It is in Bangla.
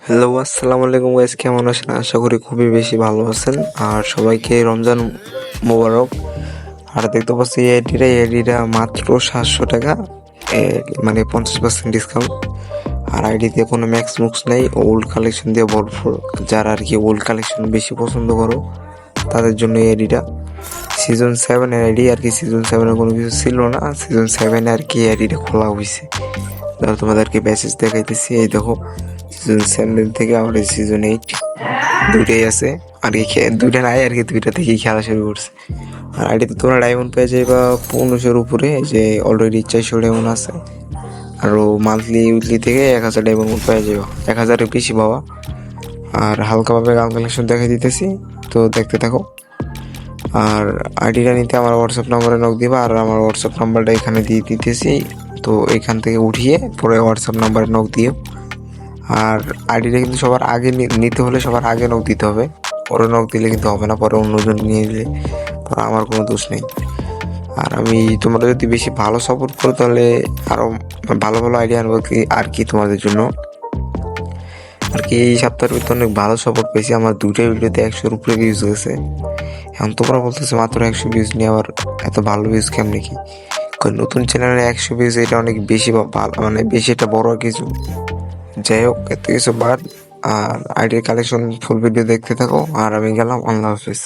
হ্যালো, আসসালামু আলাইকুম গাইস, কেমন আছেন? আশা করি খুবই বেশি ভালো আছেন। আর সবাইকে রমজান মোবারক। আর দেখতে পাচ্ছি এই আইডিটা মাত্র 700 টাকা, মানে 50% ডিসকাউন্ট। আর আইডিতে কোনো ম্যাক্স মুক্স নেই, ওল্ড কালেকশন দিয়ে ভরপুর। যারা আর কি ওল্ড কালেকশন বেশি পছন্দ করো তাদের জন্য এই আইডিটা সিজন 7 এর আইডি। আর কি সিজন 7 কোনো কিছু ছিল না, সিজন 7 আর কি আইডিটা খোলা হয়েছে। তোমাদেরকে মেসেজ দেখাইতেছি, এই দেখো সিজন 7 থেকে আমার সিজন 8 দুইটাই আছে। আর কি দুইটা নাই, আর কি দুইটা থেকেই খেলা শুরু করছে। আর আইডিতে তোমরা ডায়মন্ড পেয়ে যাবে 1500-র উপরে, যে অলরেডি 400 ডায়মন্ড আছে। আরও উইকলি থেকে 1000 ডায়মন্ড পেয়ে যাবে, 1000-এর বেশি পাওয়া। আর হালকাভাবে গান কালেকশন দেখাই দিতেছি, তো দেখতে থাকো। আর আইডিটা নিতে আমার হোয়াটসঅ্যাপ নাম্বারে নক দিবা, আর আমার হোয়াটসঅ্যাপ নাম্বারটা এখানে দিয়ে দিতেছি। তো এখান থেকে উঠিয়ে পরে হোয়াটসঅ্যাপ নাম্বারে নক দিও। আর আইডিটা কিন্তু সবার আগে নিতে হলে সবার আগে নক দিতে হবে, পরে নক দিলে কিন্তু হবে না, পরে অন্যজন নিয়ে নিলে পরে আমার কোনো দোষ নেই। আর আমি তোমরা যদি বেশি ভালো সাপোর্ট করো তাহলে আরও ভালো ভালো আইডিয়া আনবো আর কি তোমাদের জন্য। আর কি এই সপ্তাহের ভিতরে অনেক ভালো সাপোর্ট পেয়েছি, আমার দুইটা ভিডিওতে 100-র উপরে ভিউজ গেছে। এখন তোমরা বলতেছে মাত্র 100 ভিউজ নিয়ে আবার এত ভালো ভিউজ কেমন কি? নতুন চ্যানেলে 100 ভিউজ এটা অনেক বেশি ভালো, মানে বেশি একটা বড় কিছু। যাই হোক, এত কিছু বাদ। আর আইডির কালেকশন ফুল ভিডিও দেখতে থাকো, আর আমি গেলাম। আল্লাহ হাফিজ।